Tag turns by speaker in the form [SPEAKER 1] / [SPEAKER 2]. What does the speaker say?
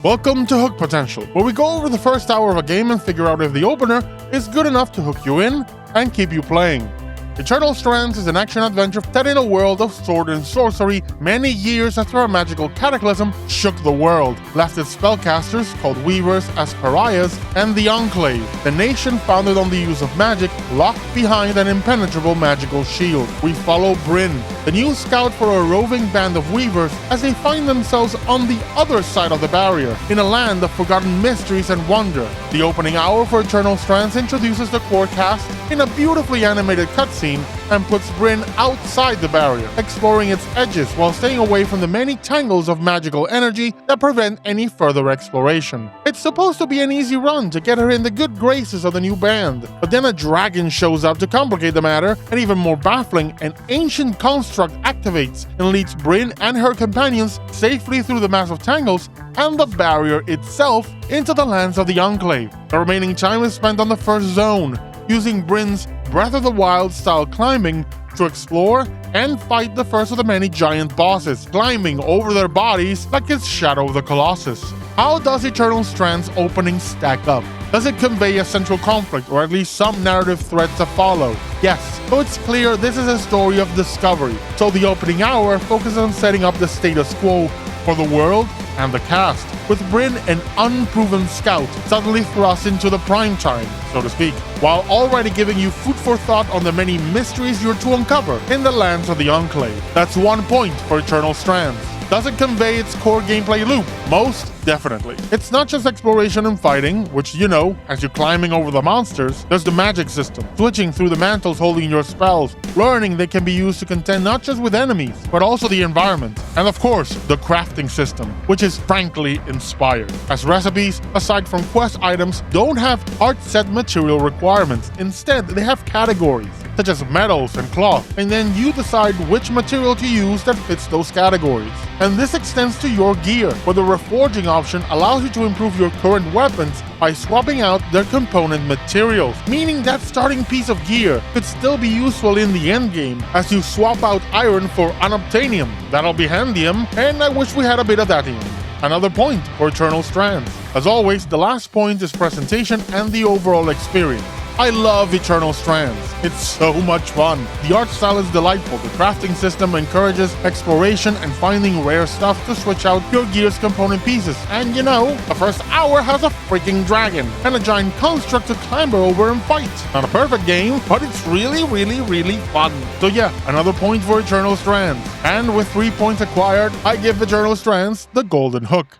[SPEAKER 1] Welcome to Hook Potential, where we go over the first hour of a game and figure out if the opener is good enough to hook you in and keep you playing. Eternal Strands is an action-adventure set in a world of sword and sorcery many years after a magical cataclysm shook the world, left its spellcasters, called Weavers, as pariahs, and the Enclave, the nation founded on the use of magic, locked behind an impenetrable magical shield. We follow Bryn, the new scout for a roving band of Weavers, as they find themselves on the other side of the barrier, in a land of forgotten mysteries and wonder. The opening hour for Eternal Strands introduces the core cast in a beautifully animated cutscene and puts Bryn outside the barrier, exploring its edges while staying away from the many tangles of magical energy that prevent any further exploration. It's supposed to be an easy run to get her in the good graces of the new band, but then a dragon shows up to complicate the matter, and even more baffling, an ancient construct activates and leads Bryn and her companions safely through the massive tangles and the barrier itself into the lands of the Enclave. The remaining time is spent on the first zone, using Bryn's Breath of the Wild style climbing to explore and fight the first of the many giant bosses, climbing over their bodies like it's Shadow of the Colossus. How does Eternal Strands opening stack up? Does it convey a central conflict, or at least some narrative thread to follow? Yes, so it's clear this is a story of discovery, so the opening hour focuses on setting up the status quo for the world and the cast, with Bryn, an unproven scout, suddenly thrust into the prime time, so to speak, while already giving you food for thought on the many mysteries you're to uncover in the lands of the Enclave. That's 1 point for Eternal Strands. Does it convey its core gameplay loop? Most definitely. It's not just exploration and fighting, which, you know, as you're climbing over the monsters, there's the magic system, switching through the mantles holding your spells, learning they can be used to contend not just with enemies, but also the environment, and of course, the crafting system, which is frankly inspired, as recipes, aside from quest items, don't have hard set material requirements. Instead, they have categories, such as metals and cloth, and then you decide which material to use that fits those categories. And this extends to your gear, where the Reforging option allows you to improve your current weapons by swapping out their component materials, meaning that starting piece of gear could still be useful in the endgame, as you swap out iron for unobtainium. That'll be handium, and I wish we had a bit of that-ium. Another point for Eternal Strands. As always, the last point is presentation and the overall experience. I love Eternal Strands. It's so much fun. The art style is delightful, the crafting system encourages exploration and finding rare stuff to switch out your gear's component pieces, and you know, the first hour has a freaking dragon and a giant construct to clamber over and fight. Not a perfect game, but it's really fun. So yeah, another point for Eternal Strands. And with 3 points acquired, I give Eternal Strands the golden hook.